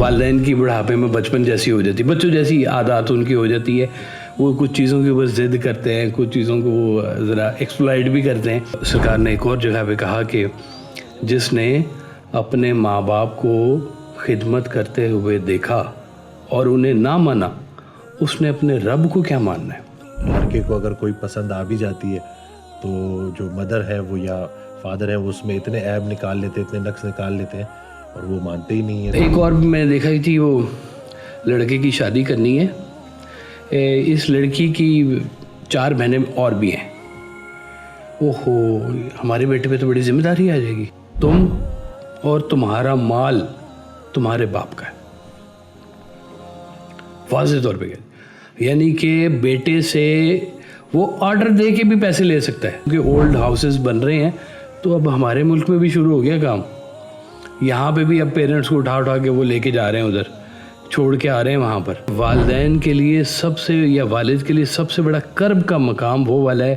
والدین کی بڑھاپے میں بچپن جیسی ہو جاتی ہے, بچوں جیسی عادات ان کی ہو جاتی ہے. وہ کچھ چیزوں کے اوپر ضد کرتے ہیں, کچھ چیزوں کو وہ ذرا ایکسپلائٹ بھی کرتے ہیں. سرکار نے ایک اور جگہ پہ کہا کہ جس نے اپنے ماں باپ کو خدمت کرتے ہوئے دیکھا اور انہیں نہ مانا, اس نے اپنے رب کو کیا ماننا ہے. لڑکے کو اگر کوئی پسند آ بھی جاتی ہے تو جو مدر ہے وہ یا فادر ہے اس میں اتنے عیب نکال لیتے, اتنے نقص نکال لیتے ہیں اور وہ مانتے ہی نہیں ہیں. ایک اور میں نے دیکھا تھی, وہ لڑکے کی شادی کرنی ہے, اس لڑکی کی 4 بہنیں اور بھی ہیں. اوہو, ہمارے بیٹے پہ تو بڑی ذمہ داری آ جائے گی. تم اور تمہارا مال تمہارے باپ کا ہے, واضح طور پہ کہہ. یعنی کہ بیٹے سے وہ آرڈر دے کے بھی پیسے لے سکتا ہے, کیونکہ اولڈ ہاؤسز بن رہے ہیں. تو اب ہمارے ملک میں بھی شروع ہو گیا کام. یہاں پہ بھی اب پیرنٹس کو اٹھا کے وہ لے کے جا رہے ہیں, ادھر چھوڑ کے آ رہے ہیں وہاں پر. والدین کے لیے سب سے, یا والد کے لیے سب سے بڑا کرب کا مقام وہ والا ہے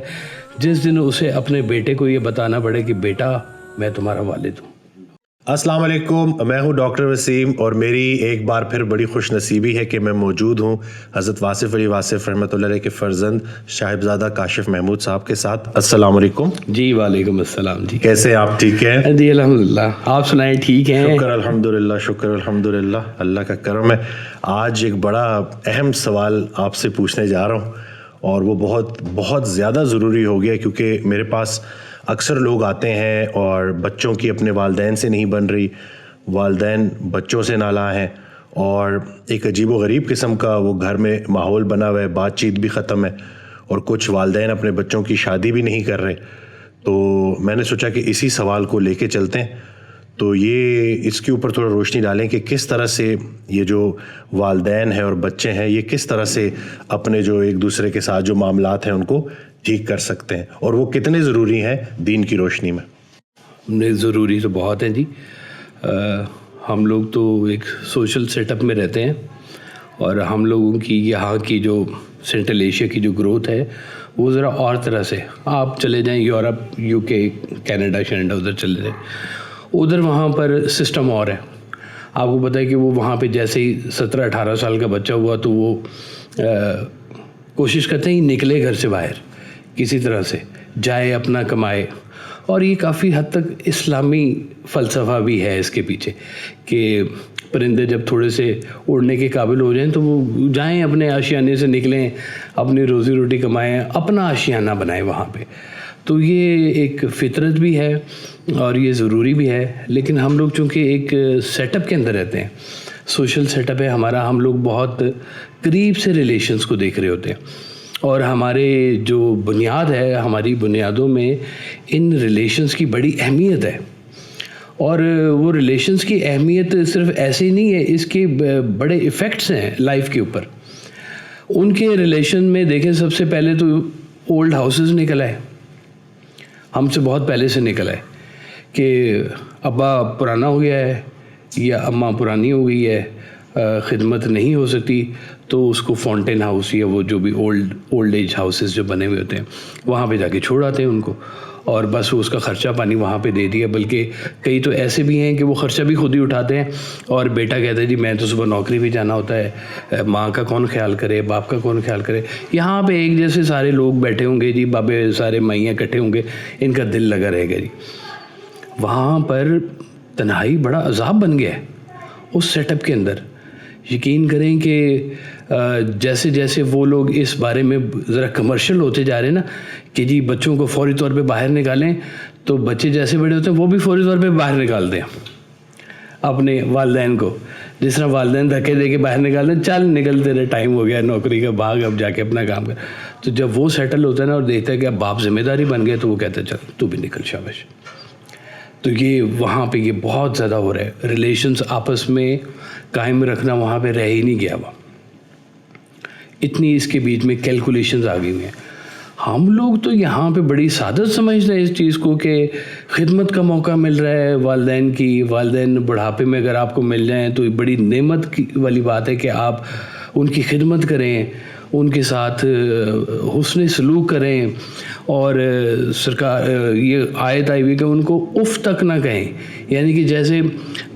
جس دن اسے اپنے بیٹے کو یہ بتانا پڑے کہ بیٹا میں تمہارا والد ہوں. السلام علیکم, میں ہوں ڈاکٹر وسیم اور میری ایک بار پھر بڑی خوش نصیبی ہے کہ میں موجود ہوں حضرت واصف علی واصف رحمۃ اللہ علیہ کے فرزند صاحبزادہ کاشف محمود صاحب کے ساتھ. السلام علیکم. جی وعلیکم السلام. جی کیسے ہیں آپ؟ ٹھیک ہیں جی الحمدللہ, آپ سنائیں ٹھیک ہیں؟ شکر الحمدللہ, شکر الحمدللہ, اللہ کا کرم ہے. آج ایک بڑا اہم سوال آپ سے پوچھنے جا رہا ہوں اور وہ بہت بہت زیادہ ضروری ہو گیا, کیونکہ میرے پاس اکثر لوگ آتے ہیں اور بچوں کی اپنے والدین سے نہیں بن رہی, والدین بچوں سے نالاں ہیں, اور ایک عجیب و غریب قسم کا وہ گھر میں ماحول بنا ہوا ہے, بات چیت بھی ختم ہے, اور کچھ والدین اپنے بچوں کی شادی بھی نہیں کر رہے. تو میں نے سوچا کہ اسی سوال کو لے کے چلتے ہیں, تو یہ اس کے اوپر تھوڑا روشنی ڈالیں کہ کس طرح سے یہ جو والدین ہیں اور بچے ہیں یہ کس طرح سے اپنے جو ایک دوسرے کے ساتھ جو معاملات ہیں ان کو ٹھیک کر سکتے ہیں, اور وہ کتنے ضروری ہیں دین کی روشنی میں. ضروری تو بہت ہیں جی. ہم لوگ تو ایک سوشل سیٹ اپ میں رہتے ہیں, اور ہم لوگوں کی یہاں کی جو سینٹرل ایشیا کی جو گروتھ ہے وہ ذرا اور طرح سے. آپ چلے جائیں یورپ, یو کے, کینیڈا شینڈا, ادھر چلے جائیں, ادھر وہاں پر سسٹم اور ہے. آپ کو پتہ ہے کہ وہ وہاں پہ جیسے ہی 17-18 سال کا بچہ ہوا تو وہ کوشش کرتے ہیں نکلے گھر سے باہر, کسی طرح سے جائے, اپنا کمائے. اور یہ کافی حد تک اسلامی فلسفہ بھی ہے اس کے پیچھے کہ پرندے جب تھوڑے سے اڑنے کے قابل ہو جائیں تو وہ جائیں, اپنے آشیانے سے نکلیں, اپنی روزی روٹی کمائیں, اپنا آشیانہ بنائیں وہاں پہ. تو یہ ایک فطرت بھی ہے اور یہ ضروری بھی ہے. لیکن ہم لوگ چونکہ ایک سیٹ اپ کے اندر رہتے ہیں, سوشل سیٹ اپ ہے ہمارا, ہم لوگ بہت قریب سے ریلیشنز کو دیکھ رہے ہوتے ہیں, اور ہمارے جو بنیاد ہے, ہماری بنیادوں میں ان ریلیشنز کی بڑی اہمیت ہے. اور وہ ریلیشنز کی اہمیت صرف ایسے ہی نہیں ہے, اس کے بڑے ایفیکٹس ہیں لائف کے اوپر. ان کے ریلیشن میں دیکھیں, سب سے پہلے تو اولڈ ہاؤسز نکل آئے, ہم سے بہت پہلے سے نکل آئے کہ ابا پرانا ہو گیا ہے یا اماں پرانی ہو گئی ہے, خدمت نہیں ہو سکتی, تو اس کو فاؤنٹین ہاؤس یا وہ جو بھی اولڈ ایج ہاؤسز جو بنے ہوئے ہوتے ہیں وہاں پہ جا کے چھوڑ آتے ہیں ان کو, اور بس اس کا خرچہ پانی وہاں پہ دے دیا. بلکہ کئی تو ایسے بھی ہیں کہ وہ خرچہ بھی خود ہی اٹھاتے ہیں, اور بیٹا کہتا ہے جی میں تو صبح نوکری بھی جانا ہوتا ہے, ماں کا کون خیال کرے, باپ کا کون خیال کرے. یہاں پہ ایک جیسے سارے لوگ بیٹھے ہوں گے جی, بابے سارے مائیاں اکٹھے ہوں گے, ان کا دل لگا رہے گا جی. وہاں پر تنہائی بڑا عذاب بن گیا ہے اس سیٹ اپ کے اندر. یقین کریں کہ جیسے جیسے وہ لوگ اس بارے میں ذرا کمرشل ہوتے جا رہے ہیں نا کہ جی بچوں کو فوری طور پہ باہر نکالیں, تو بچے جیسے بڑے ہوتے ہیں وہ بھی فوری طور پہ باہر نکالتے ہیں اپنے والدین کو. جس طرح والدین دھکے دے کے باہر نکالتے ہیں, چل نکل تیرے ٹائم ہو گیا نوکری کا, بھاگ اب جا کے اپنا کام کر. تو جب وہ سیٹل ہوتا ہے نا اور دیکھتا ہے کہ اب باپ ذمہ داری بن گیا, تو وہ کہتا ہے چل تو بھی نکل, شاباش. تو یہ وہاں پہ یہ بہت زیادہ ہو رہا ہے, ریلیشنز آپس میں قائم رکھنا وہاں پہ رہ ہی نہیں گیا. وہ اتنی اس کے بیچ میں کیلکولیشنز آ گئی ہوئی ہیں. ہم لوگ تو یہاں پہ بڑی سعادت سمجھتے ہیں اس چیز کو کہ خدمت کا موقع مل رہا ہے والدین کی. والدین بڑھاپے میں اگر آپ کو مل جائیں تو بڑی نعمت کی والی بات ہے کہ آپ ان کی خدمت کریں, ان کے ساتھ حسن سلوک کریں, اور سرکار یہ آیت آئی ہوئی کہ ان کو اف تک نہ کہیں. یعنی کہ جیسے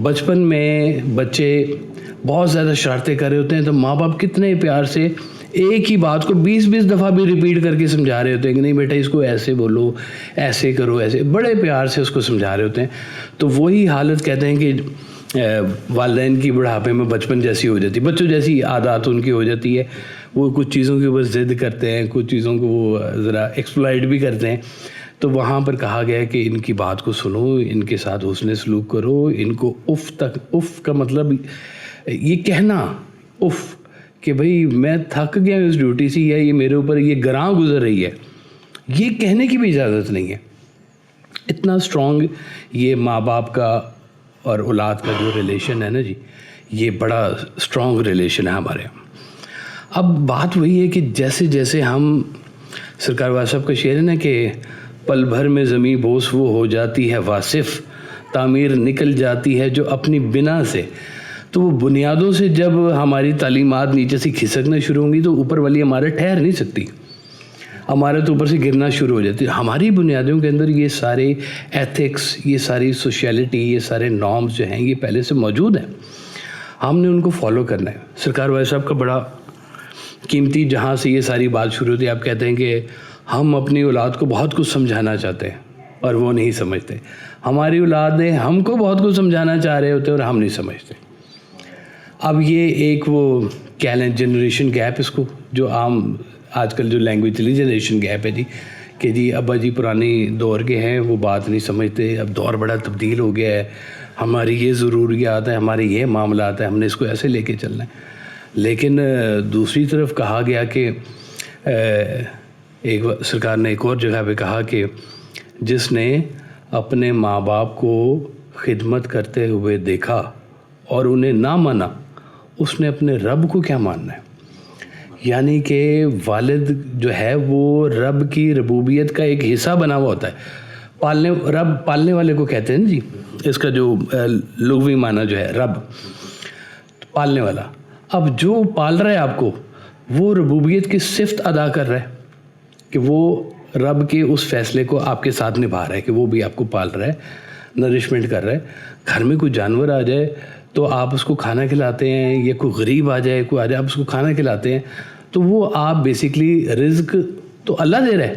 بچپن میں بچے بہت زیادہ شرارتیں کر رہے ہوتے ہیں تو ماں باپ کتنے پیار سے ایک ہی بات کو 20 دفعہ بھی ریپیٹ کر کے سمجھا رہے ہوتے ہیں کہ نہیں بیٹا اس کو ایسے بولو، ایسے کرو، ایسے بڑے پیار سے اس کو سمجھا رہے ہوتے ہیں. تو وہی حالت کہتے ہیں کہ والدین کی بڑھاپے میں بچپن جیسی ہو جاتی ہے، بچوں جیسی عادات ان کی ہو جاتی ہے. وہ کچھ چیزوں کے اوپر ضد کرتے ہیں، کچھ چیزوں کو وہ ذرا ایکسپلائٹ بھی کرتے ہیں. تو وہاں پر کہا گیا کہ ان کی بات کو سنو، ان کے ساتھ حسن سلوک کرو، ان کو اف کا مطلب یہ کہنا اف کہ بھئی میں تھک گیا ہوں اس ڈیوٹی سے، یا یہ میرے اوپر یہ گراں گزر رہی ہے، یہ کہنے کی بھی اجازت نہیں ہے. اتنا اسٹرانگ یہ ماں باپ کا اور اولاد کا جو ریلیشن ہے نا جی، یہ بڑا اسٹرانگ ریلیشن ہے ہمارے یہاں. اب بات وہی ہے کہ جیسے جیسے ہم، سرکار والا صاحب کا شعر ہے نا کہ پل بھر میں زمیں بوس وہ ہو جاتی ہے واصف، تعمیر نکل جاتی ہے جو اپنی بنا سے. تو وہ بنیادوں سے جب ہماری تعلیمات نیچے سے کھسکنا شروع ہوں گی تو اوپر والی ہمارے ٹھہر نہیں سکتی، ہمارے تو اوپر سے گرنا شروع ہو جاتی ہے. ہماری بنیادوں کے اندر یہ سارے ایتھکس، یہ ساری سوشیلٹی، یہ سارے نارمز جو ہیں یہ پہلے سے موجود ہیں، ہم نے ان کو فالو کرنا ہے. سرکار والے صاحب کا بڑا قیمتی جہاں سے یہ ساری بات شروع ہوتی ہے. آپ کہتے ہیں کہ ہم اپنی اولاد کو بہت کچھ سمجھانا چاہتے ہیں اور وہ نہیں سمجھتے. ہماری اولادیں ہم کو بہت کچھ سمجھانا چاہ رہے ہوتے ہیں اور ہم نہیں سمجھتے. اب یہ ایک وہ کہہ لیں جنریشن گیپ، اس کو جو عام آج کل جو لینگویج چلی جنریشن گیپ ہے جی، کہ جی ابا جی پرانی دور کے ہیں، وہ بات نہیں سمجھتے، اب دور بڑا تبدیل ہو گیا ہے، ہماری یہ ضروریات ہیں، ہمارے یہ معاملات ہیں، ہم نے اس کو ایسے لے کے چلنا ہے. لیکن دوسری طرف کہا گیا کہ ایک سرکار نے ایک اور جگہ پہ کہا کہ جس نے اپنے ماں باپ کو خدمت کرتے ہوئے دیکھا اور انہیں نہ مانا، اس نے اپنے رب کو کیا ماننا ہے. یعنی کہ والد جو ہے وہ رب کی ربوبیت کا ایک حصہ بنا ہوا ہوتا ہے. رب پالنے والے کو کہتے ہیں جی، اس کا جو لغوی معنی جو ہے رب، پالنے والا. اب جو پال رہا ہے آپ کو، وہ ربوبیت کی صفت ادا کر رہا ہے کہ وہ رب کے اس فیصلے کو آپ کے ساتھ نبھا رہا ہے کہ وہ بھی آپ کو پال رہا ہے، نرشمنٹ کر رہا ہے. گھر میں کوئی جانور آ جائے تو آپ اس کو کھانا کھلاتے ہیں، یا کوئی غریب آ جائے، کوئی آ جائے، آپ اس کو کھانا کھلاتے ہیں، تو وہ آپ بیسکلی رزق تو اللہ دے رہے ہیں،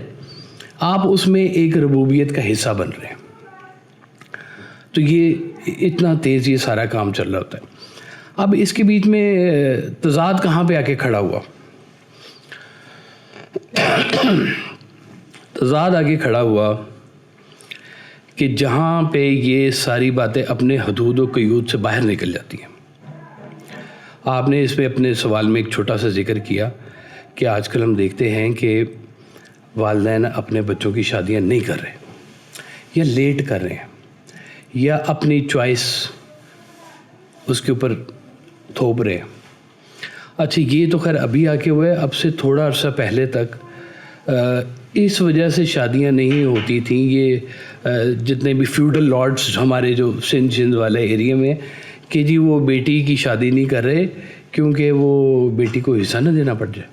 آپ اس میں ایک ربوبیت کا حصہ بن رہے ہیں. تو یہ اتنا تیز یہ سارا کام چل رہا ہوتا ہے. اب اس کے بیچ میں تضاد کہاں پہ آ کے کھڑا ہوا؟ تضاد آگے کھڑا ہوا کہ جہاں پہ یہ ساری باتیں اپنے حدود و قیود سے باہر نکل جاتی ہیں. آپ نے اس میں اپنے سوال میں ایک چھوٹا سا ذکر کیا کہ آج کل ہم دیکھتے ہیں کہ والدین اپنے بچوں کی شادیاں نہیں کر رہے، یا لیٹ کر رہے ہیں، یا اپنی چوائس اس کے اوپر تھوپ رہے ہیں. اچھا یہ تو خیر ابھی آ کے ہوا ہے، اب سے تھوڑا عرصہ پہلے تک اس وجہ سے شادیاں نہیں ہوتی تھیں. یہ جتنے بھی فیوڈل لارڈز ہمارے جو سندھ والے ایریا میں، کہ جی وہ بیٹی کی شادی نہیں کر رہے کیونکہ وہ بیٹی کو حصہ نہ دینا پڑ جائے.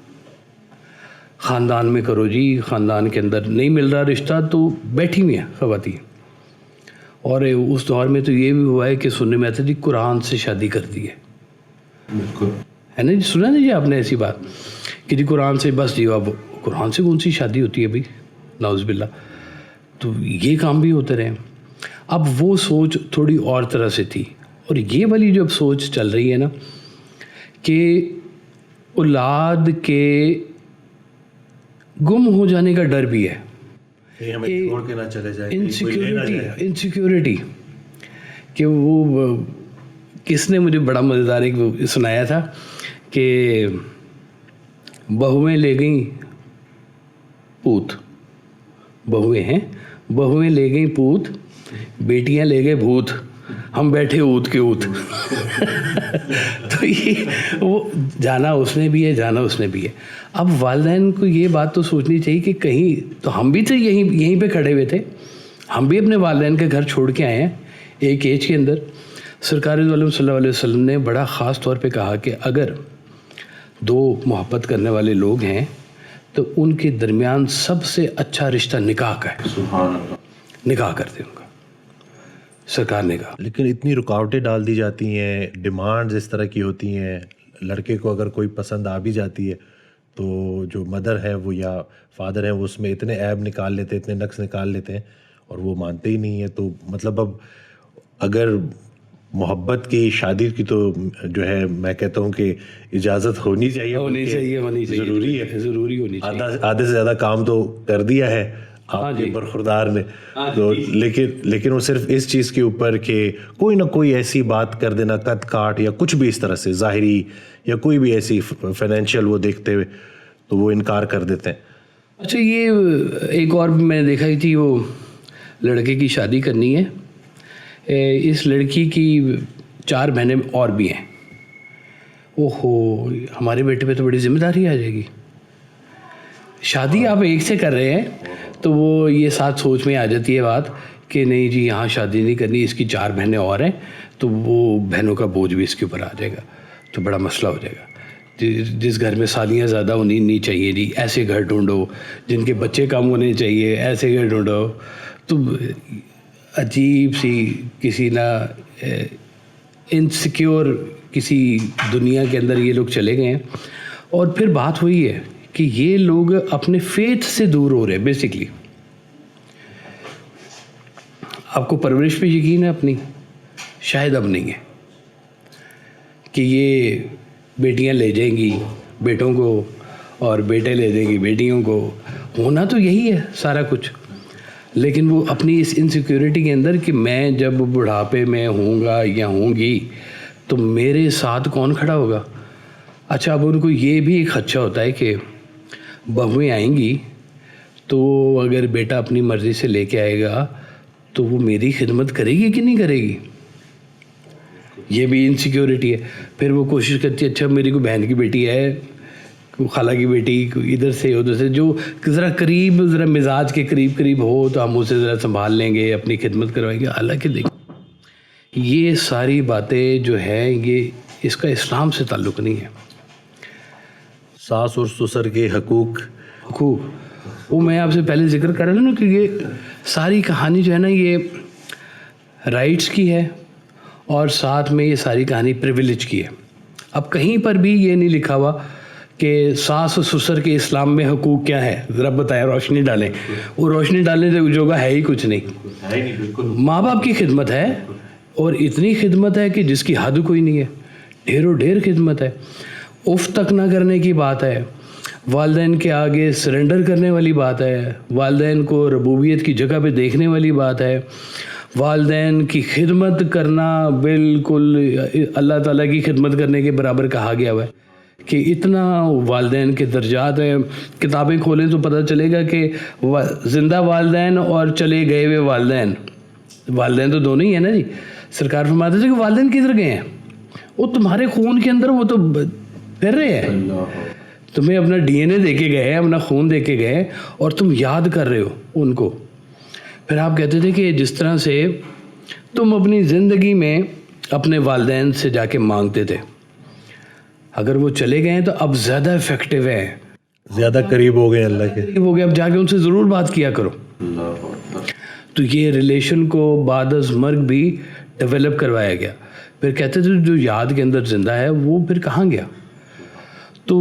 خاندان میں کرو جی، خاندان کے اندر نہیں مل رہا رشتہ تو بیٹھی ہوئی ہیں خواتین. اور اس دور میں تو یہ بھی ہوا ہے کہ سننے میں آتا ہے جی قرآن سے شادی کر دی ہے. بالکل ہے نا جی، سنا نہیں جی آپ نے ایسی بات کہ جی قرآن سے بس جی، اب قرآن سے کون سی شادی ہوتی ہے بھائی، نعوذ باللہ. تو یہ کام بھی ہوتے رہے. اب وہ سوچ تھوڑی اور طرح سے تھی، اور یہ والی جو اب سوچ چل رہی ہے نا کہ اولاد کے گم ہو جانے کا ڈر بھی ہے، انسیکیورٹی. کہ وہ کس نے مجھے بڑا مزیدار ایک سنایا تھا کہ بہویں لے گئیں پوت، بہویں ہیں، بہویں لے گئیں پوت، بیٹیاں لے گئے بھوت، ہم بیٹھے اوت کے اوت. تو یہ وہ جانا اس نے بھی ہے، جانا اس نے بھی ہے. اب والدین کو یہ بات تو سوچنی چاہیے کہ کہیں تو ہم بھی تو یہیں پہ کھڑے ہوئے تھے، ہم بھی اپنے والدین کے گھر چھوڑ کے آئے ہیں ایک ایج کے اندر. سرکار دو عالم صلی اللہ علیہ وسلم نے بڑا خاص طور پہ کہا کہ اگر دو محبت کرنے والے لوگ ہیں تو ان کے درمیان سب سے اچھا رشتہ نکاح کا ہے. سبحان اللہ. نکاح کرتے ان کا سرکار نے کہا. لیکن اتنی رکاوٹیں ڈال دی جاتی ہیں، ڈیمانڈز اس طرح کی ہوتی ہیں، لڑکے کو اگر کوئی پسند آ بھی جاتی ہے تو جو مدر ہے وہ یا فادر ہے وہ اس میں اتنے عیب نکال لیتے ہیں، اتنے نقص نکال لیتے ہیں اور وہ مانتے ہی نہیں ہیں. تو مطلب اب اگر محبت کی شادی کی تو جو ہے میں کہتا ہوں کہ اجازت ہونی چاہیے، ضروری ہے، ضروری ہونی چاہیے. آدھے سے زیادہ کام تو کر دیا ہے آپ کے برخوردار نے تو، لیکن وہ صرف اس چیز کے اوپر کہ کوئی نہ کوئی ایسی بات کر دینا، قد کاٹ یا کچھ بھی اس طرح سے ظاہری یا کوئی بھی ایسی فائنینشیل وہ دیکھتے ہوئے تو وہ انکار کر دیتے ہیں. اچھا، یہ ایک اور میں دیکھا ہی تھی، وہ لڑکے کی شادی کرنی ہے، اس لڑکی کی 4 بہنیں اور بھی ہیں. اوہو، ہمارے بیٹے پہ تو بڑی ذمہ داری آ جائے گی. شادی آپ ایک سے کر رہے ہیں تو وہ یہ ساتھ سوچ میں آ جاتی ہے بات کہ نہیں جی یہاں شادی نہیں کرنی، اس کی 4 بہنیں اور ہیں تو وہ بہنوں کا بوجھ بھی اس کے اوپر آ جائے گا تو بڑا مسئلہ ہو جائے گا. جس گھر میں سالیاں زیادہ ہونی نہیں چاہیے جی، ایسے گھر ڈھونڈو. جن کے بچے کم ہونے چاہیے، ایسے گھر ڈھونڈو. تو عجیب سی کسی نہ انسیکیور کسی دنیا کے اندر یہ لوگ چلے گئے ہیں. اور پھر بات ہوئی ہے کہ یہ لوگ اپنے فیتھ سے دور ہو رہے ہیں. بیسکلی آپ کو پرورش پہ یقین ہے اپنی؟ شاید اب نہیں ہے کہ یہ بیٹیاں لے جائیں گی بیٹوں کو اور بیٹے لے دیں گی بیٹیوں کو. ہونا تو یہی ہے سارا کچھ، لیکن وہ اپنی اس انسیکیورٹی کے اندر کہ میں جب بڑھاپے میں ہوں گا یا ہوں گی تو میرے ساتھ کون کھڑا ہوگا. اچھا، اب ان کو یہ بھی ایک خدشہ ہوتا ہے کہ بہویں آئیں گی تو اگر بیٹا اپنی مرضی سے لے کے آئے گا تو وہ میری خدمت کرے گی کہ نہیں کرے گی. یہ بھی انسیکیورٹی ہے. پھر وہ کوشش کرتی ہے اچھا میری کوئی بہن کی بیٹی ہے، خالہ کی بیٹی، ادھر سے ادھر سے، جو ذرا قریب، ذرا مزاج کے قریب ہو تو ہم اسے ذرا سنبھال لیں گے، اپنی خدمت کروائیں گے. حالانکہ دیکھیں یہ ساری باتیں جو ہیں یہ اس کا اسلام سے تعلق نہیں ہے. ساس اور سسر کے حقوق وہ میں آپ سے پہلے ذکر کر رہا ہوں کہ یہ ساری کہانی جو ہے نا یہ رائٹس کی ہے اور ساتھ میں یہ ساری کہانی پریویلیج کی ہے. اب کہیں پر بھی یہ نہیں لکھا ہوا کہ ساس و سسر کے اسلام میں حقوق کیا ہے، ذرا بتائیں، روشنی ڈالیں. وہ روشنی ڈالنے سے جو ہے ہی کچھ نہیں. ماں باپ کی خدمت ہے اور اتنی خدمت ہے کہ جس کی حد کوئی نہیں ہے، ڈھیروں ڈھیر خدمت ہے. اف تک نہ کرنے کی بات ہے، والدین کے آگے سرنڈر کرنے والی بات ہے، والدین کو ربوبیت کی جگہ پہ دیکھنے والی بات ہے، والدین کی خدمت کرنا بالکل اللہ تعالیٰ کی خدمت کرنے کے برابر کہا گیا ہوا ہے کہ اتنا والدین کے درجات ہیں. کتابیں کھولیں تو پتہ چلے گا کہ زندہ والدین اور چلے گئے ہوئے والدین تو دونوں ہی ہیں نا جی. سرکار فرماتے تھے کہ والدین کدھر گئے ہیں؟ وہ تمہارے خون کے اندر وہ تو پھر رہے ہیں، تمہیں اپنا ڈی این اے دے کے گئے، اپنا خون دے کے گئے اور تم یاد کر رہے ہو ان کو. پھر آپ کہتے تھے کہ جس طرح سے تم اپنی زندگی میں اپنے والدین سے جا کے مانگتے تھے، اگر وہ چلے گئے ہیں تو اب زیادہ افیکٹو ہے، زیادہ قریب ہو گئے اللہ کے، ہو گئے، اب جا کے ان سے ضرور بات کیا کرو. تو یہ ریلیشن کو بعد از مرگ بھی ڈیولپ کروایا گیا. پھر کہتے تھے جو یاد کے اندر زندہ ہے وہ پھر کہاں گیا. تو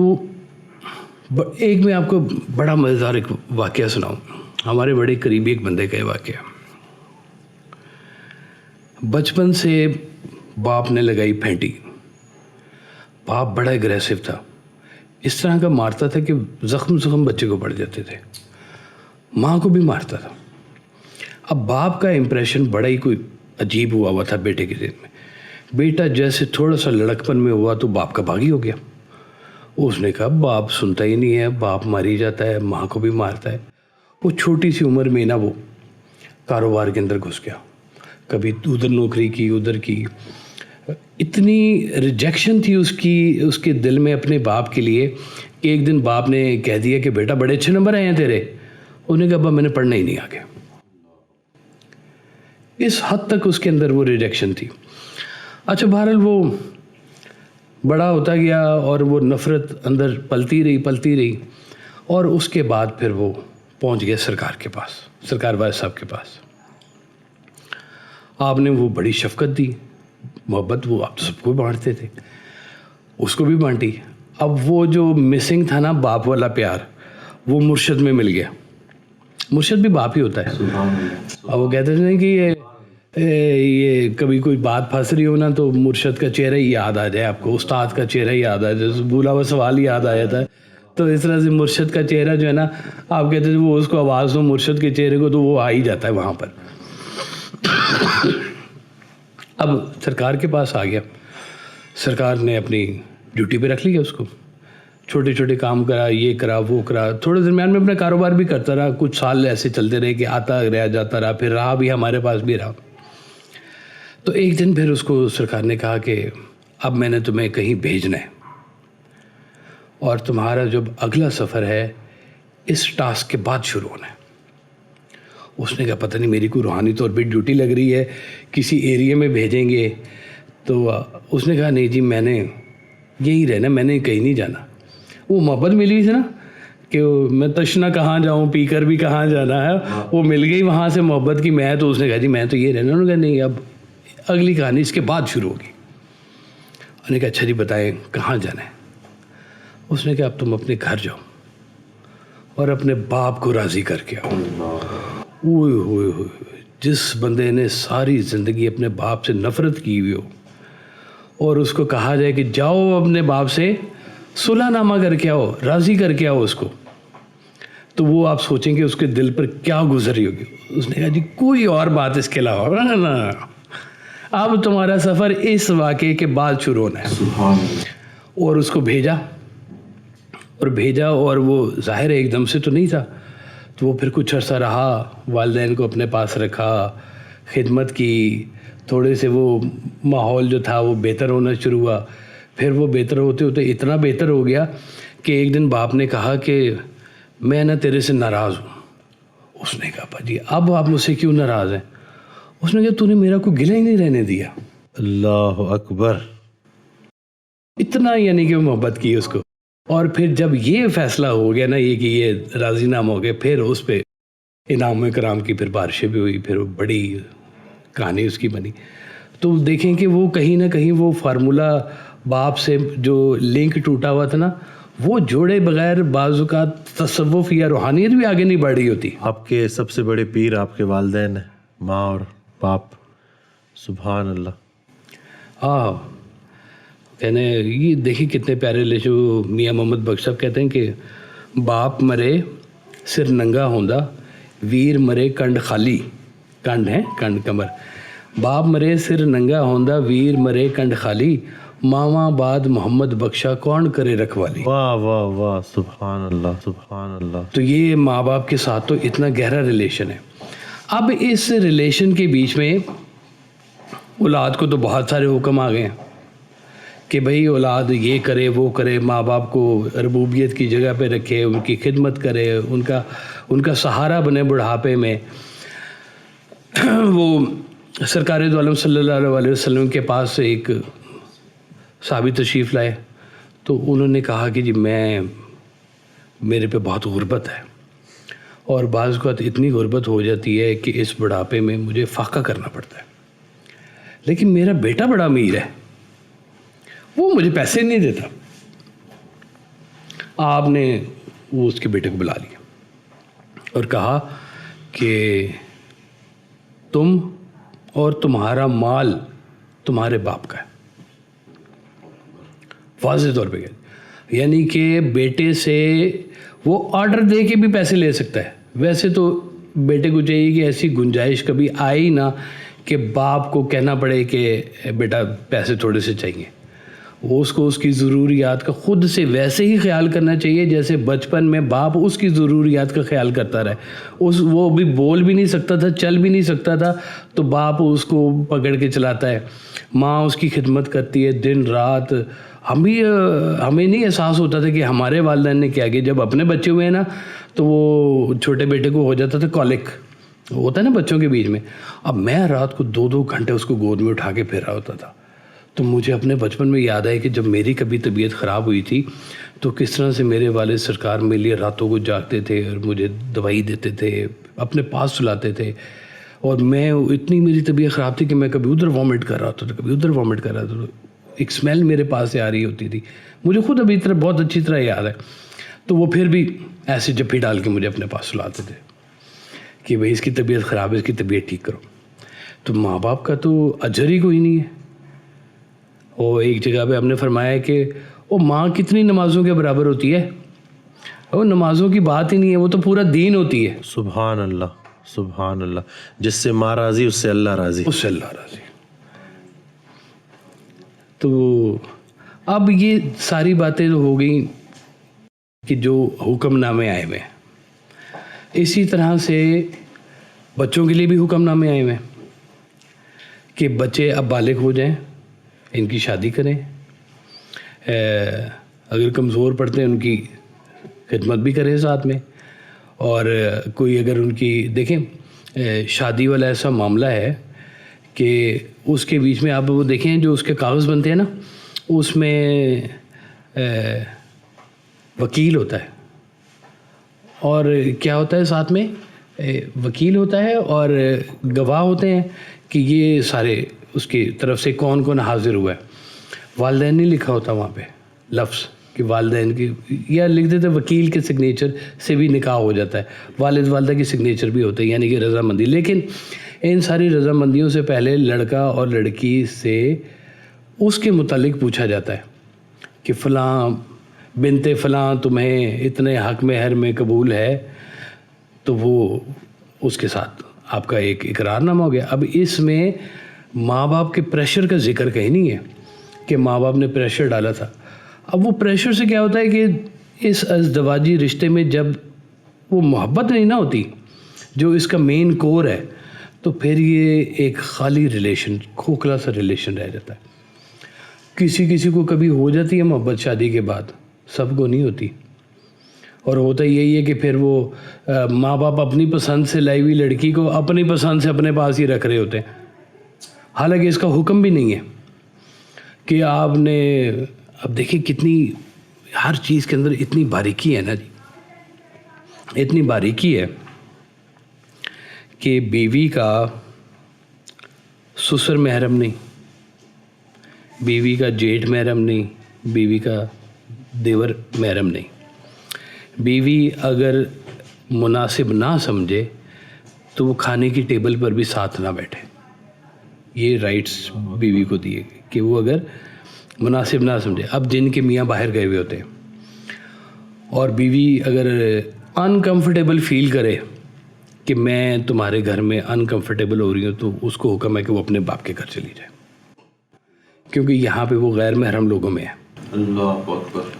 ایک میں آپ کو بڑا مزیدار ایک واقعہ سناؤں. ہمارے بڑے قریبی ایک بندے کا یہ واقعہ. بچپن سے باپ نے لگائی پھینٹی. باپ بڑا اگریسو تھا، اس طرح کا مارتا تھا کہ زخم بچے کو پڑ جاتے تھے، ماں کو بھی مارتا تھا. اب باپ کا امپریشن بڑا ہی کوئی عجیب ہوا تھا بیٹے کے دل میں. بیٹا جیسے تھوڑا سا لڑکپن میں ہوا تو باپ کا باغی ہو گیا. اس نے کہا باپ سنتا ہی نہیں ہے، باپ ماری جاتا ہے، ماں کو بھی مارتا ہے. وہ چھوٹی سی عمر میں نا وہ کاروبار کے اندر گھس گیا، کبھی ادھر نوکری کی ادھر کی. اتنی ریجیکشن تھی اس کے دل میں اپنے باپ کے لیے کہ ایک دن باپ نے کہہ دیا کہ بیٹا بڑے اچھے نمبر آئے ہیں تیرے. انہوں نے کہا ابا میں نے پڑھنا ہی نہیں آگے. اس حد تک اس کے اندر وہ ریجیکشن تھی. اچھا بہرحال وہ بڑا ہوتا گیا اور وہ نفرت اندر پلتی رہی اور اس کے بعد پھر وہ پہنچ گیا سرکار کے پاس، سرکار والد صاحب کے پاس. آپ نے وہ بڑی شفقت دی, محبت وہ آپ تو سب کو بانٹتے تھے, اس کو بھی بانٹی. اب وہ جو مسنگ تھا نا باپ والا پیار, وہ مرشد میں مل گیا. مرشد بھی باپ ہی ہوتا ہے. اب وہ کہتے تھے کہ یہ کبھی کوئی بات پھنس رہی ہو نا تو مرشد کا چہرہ ہی یاد آ جائے آپ کو, استاد کا چہرہ ہی یاد آ جائے, بھولا ہوا سوال ہی یاد آ جاتا ہے. تو اس طرح سے مرشد کا چہرہ جو ہے نا, آپ کہتے تھے وہ اس کو آواز دو مرشد کے چہرے کو تو وہ آ ہی جاتا ہے وہاں پر. اب سرکار کے پاس آ گیا, سرکار نے اپنی ڈیوٹی پہ رکھ لیا اس کو, چھوٹے چھوٹے کام کرا, یہ کرا وہ کرا. تھوڑے درمیان میں اپنا کاروبار بھی کرتا رہا, کچھ سال ایسے چلتے رہے کہ آتا رہا جاتا رہا, پھر رہا بھی ہمارے پاس بھی رہا. تو ایک دن پھر اس کو سرکار نے کہا کہ اب میں نے تمہیں کہیں بھیجنا ہے, اور تمہارا جب اگلا سفر ہے اس ٹاسک کے بعد شروع ہونا ہے. اس نے کہا پتہ نہیں میری کوئی روحانی طور پہ ڈیوٹی لگ رہی ہے, کسی ایریے میں بھیجیں گے. تو اس نے کہا نہیں جی میں نے یہیں رہنا, میں نے کہیں نہیں جانا. وہ محبت ملی تھی نا کہ میں تشنا کہاں جاؤں, پی کر بھی کہاں جانا ہے, وہ مل گئی وہاں سے محبت کی. میں تو اس نے کہا جی میں تو یہ رہنا. انہوں نے کہا نہیں اب اگلی کہانی اس کے بعد شروع ہوگی. انہوں نے کہا اچھا جی بتائیں کہاں جانا ہے. اس نے کہا اب تم اپنے گھر جاؤ اور اپنے باپ کو راضی کر کے آؤ. اوئے ہوئے ہوئے, جس بندے نے ساری زندگی اپنے باپ سے نفرت کی ہوئی ہو اور اس کو کہا جائے کہ جاؤ اپنے باپ سے صلح نامہ کر کے آؤ, راضی کر کے آؤ اس کو, تو وہ آپ سوچیں کہ اس کے دل پر کیا گزری ہوگی. اس نے کہا جی کوئی اور بات اس کے علاوہ نا, اب تمہارا سفر اس واقعے کے بعد شروع ہونا ہے. اور اس کو بھیجا اور وہ ظاہر ایک دم سے تو نہیں تھا, تو وہ پھر کچھ عرصہ رہا, والدین کو اپنے پاس رکھا, خدمت کی, تھوڑے سے وہ ماحول جو تھا وہ بہتر ہونا شروع ہوا. پھر وہ بہتر ہوتے ہوتے اتنا بہتر ہو گیا کہ ایک دن باپ نے کہا کہ میں نا تیرے سے ناراض ہوں. اس نے کہا باجی اب آپ مجھ سے کیوں ناراض ہیں؟ اس نے کہا تو نے میرا کوئی گلہ ہی نہیں رہنے دیا. اللہ اکبر. اتنا یعنی کہ محبت کی اس کو. اور پھر جب یہ فیصلہ ہو گیا نا یہ کہ یہ راضی نامہ ہو گیا, پھر اس پہ انعام کرام کی پھر بارشیں بھی ہوئی, پھر بڑی کہانی اس کی بنی. تو دیکھیں کہ وہ کہیں نہ کہیں وہ فارمولہ باپ سے جو لنک ٹوٹا ہوا تھا نا, وہ جوڑے بغیر بعض اوقات تصوف یا روحانیت بھی آگے نہیں بڑھ رہی ہوتی. آپ کے سب سے بڑے پیر آپ کے والدین ہیں, ماں اور باپ. سبحان اللہ. ہاں کہنے یہ دیکھیں کتنے پیارے ریلیشن. میاں محمد بخش صاحب کہتے ہیں کہ باپ مرے سر ننگا ہوندا, ویر مرے کنڈ خالی. کنڈ ہے کنڈ کمر. باپ مرے سر ننگا ہوندا, ویر مرے کنڈ خالی, ماما بعد محمد بخشا کون کرے رکھوالی. واہ واہ واہ, سبحان اللہ سبحان اللہ. تو یہ ماں باپ کے ساتھ تو اتنا گہرا ریلیشن ہے. اب اس ریلیشن کے بیچ میں اولاد کو تو بہت سارے حکم آ گئے ہیں کہ بھئی اولاد یہ کرے وہ کرے, ماں باپ کو ربوبیت کی جگہ پہ رکھے, ان کی خدمت کرے, ان کا سہارا بنے بڑھاپے میں. وہ سرکار دو عالم صلی اللہ علیہ وسلم کے پاس ایک صحابی تشریف لائے, تو انہوں نے کہا کہ جی میرے پہ بہت غربت ہے, اور بعض اوقات اتنی غربت ہو جاتی ہے کہ اس بڑھاپے میں مجھے فاقہ کرنا پڑتا ہے, لیکن میرا بیٹا بڑا امیر ہے, وہ مجھے پیسے نہیں دیتا. آپ نے وہ اس کے بیٹے کو بلا لیا اور کہا کہ تم اور تمہارا مال تمہارے باپ کا ہے. واضح طور پہ یعنی کہ بیٹے سے وہ آرڈر دے کے بھی پیسے لے سکتا ہے. ویسے تو بیٹے کو چاہیے کہ ایسی گنجائش کبھی آئے ہی نہ کہ باپ کو کہنا پڑے کہ بیٹا پیسے تھوڑے سے چاہیے. وہ اس کو اس کی ضروریات کا خود سے ویسے ہی خیال کرنا چاہیے جیسے بچپن میں باپ اس کی ضروریات کا خیال کرتا رہے. وہ بھی بول بھی نہیں سکتا تھا, چل بھی نہیں سکتا تھا, تو باپ اس کو پکڑ کے چلاتا ہے, ماں اس کی خدمت کرتی ہے دن رات. ہمیں نہیں احساس ہوتا تھا کہ ہمارے والدین نے کیا کیا. جب اپنے بچے ہوئے نا تو وہ چھوٹے بیٹے کو ہو جاتا تھا کولک, ہوتا ہے نا بچوں کے بیچ میں. اب میں رات کو 2-2 گھنٹے اس کو گود میں اٹھا کے پھر رہا ہوتا تھا. تو مجھے اپنے بچپن میں یاد آیا کہ جب میری کبھی طبیعت خراب ہوئی تھی تو کس طرح سے میرے والد سرکار میرے لیے راتوں کو جاگتے تھے اور مجھے دوائی دیتے تھے, اپنے پاس سلاتے تھے. اور میں اتنی میری طبیعت خراب تھی کہ میں کبھی ادھر وامٹ کر رہا تھا کبھی ادھر وامٹ کر رہا تھا. ایک اسمیل میرے پاس سے آ رہی ہوتی تھی, مجھے خود ابھی طرح بہت اچھی طرح یاد ہے. تو وہ پھر بھی ایسے جپھی ڈال کے مجھے اپنے پاس سلاتے تھے کہ بھائی اس کی طبیعت خراب ہے, اس کی طبیعت ٹھیک کرو. تو ماں باپ کا تو اجر ہی کوئی نہیں ہے. اور ایک جگہ پہ ہم نے فرمایا ہے کہ وہ ماں کتنی نمازوں کے برابر ہوتی ہے, وہ نمازوں کی بات ہی نہیں ہے, وہ تو پورا دین ہوتی ہے. سبحان اللہ سبحان اللہ, جس سے ماں راضی اس سے اللہ راضی. اس سے اللہ راضی. تو اب یہ ساری باتیں تو ہو گئیں کہ جو حکم نامے آئے ہوئے ہیں. اسی طرح سے بچوں کے لیے بھی حکم نامے آئے ہوئے ہیں کہ بچے اب بالغ ہو جائیں, ان کی شادی کریں, اگر کمزور پڑتے ہیں ان کی خدمت بھی کریں ساتھ میں. اور کوئی اگر ان کی دیکھیں شادی والا ایسا معاملہ ہے کہ اس کے بیچ میں آپ وہ دیکھیں جو اس کے کاغذ بنتے ہیں نا, اس میں وکیل ہوتا ہے اور کیا ہوتا ہے ساتھ میں, وکیل ہوتا ہے اور گواہ ہوتے ہیں کہ یہ سارے اس کی طرف سے کون کون حاضر ہوا ہے. والدین نہیں لکھا ہوتا وہاں پہ لفظ کہ والدین کی, یا لکھ دیتے وکیل کے سگنیچر سے بھی نکاح ہو جاتا ہے, والد والدہ کی سگنیچر بھی ہوتے ہیں, یعنی کہ رضامندی. لیکن ان ساری رضامندیوں سے پہلے لڑکا اور لڑکی سے اس کے متعلق پوچھا جاتا ہے کہ فلاں بنت فلاں تمہیں اتنے حق مہر میں قبول ہے, تو وہ اس کے ساتھ آپ کا ایک اقرار نامہ ہو گیا. اب اس میں ماں باپ کے پریشر کا ذکر کہیں نہیں ہے کہ ماں باپ نے پریشر ڈالا تھا. اب وہ پریشر سے کیا ہوتا ہے کہ اس ازدواجی رشتے میں جب وہ محبت نہیں نہ ہوتی جو اس کا مین کور ہے, تو پھر یہ ایک خالی ریلیشن, کھوکھلا سا ریلیشن رہ جاتا ہے. کسی کو کبھی ہو جاتی ہے محبت شادی کے بعد, سب کو نہیں ہوتی. اور ہوتا یہی ہے کہ پھر وہ ماں باپ اپنی پسند سے لائی ہوئی لڑکی کو اپنی پسند سے اپنے پاس ہی رکھ رہے ہوتے ہیں, حالانکہ اس کا حکم بھی نہیں ہے کہ آپ نے. اب دیکھیں کتنی ہر چیز کے اندر اتنی باریکی ہے نا جی, اتنی باریکی ہے کہ بیوی کا سسر محرم نہیں, بیوی کا جیٹھ محرم نہیں, بیوی کا دیور محرم نہیں. بیوی اگر مناسب نہ سمجھے تو وہ کھانے کی ٹیبل پر بھی ساتھ نہ بیٹھے. یہ رائٹس بیوی کو دیے گئے کہ وہ اگر مناسب نہ سمجھے. اب جن کے میاں باہر گئے ہوئے ہوتے ہیں اور بیوی اگر انکمفرٹیبل فیل کرے کہ میں تمہارے گھر میں انکمفرٹیبل ہو رہی ہوں, تو اس کو حکم ہے کہ وہ اپنے باپ کے گھر چلی جائے, کیونکہ یہاں پہ وہ غیر محرم لوگوں میں ہے. اللہ اکبر.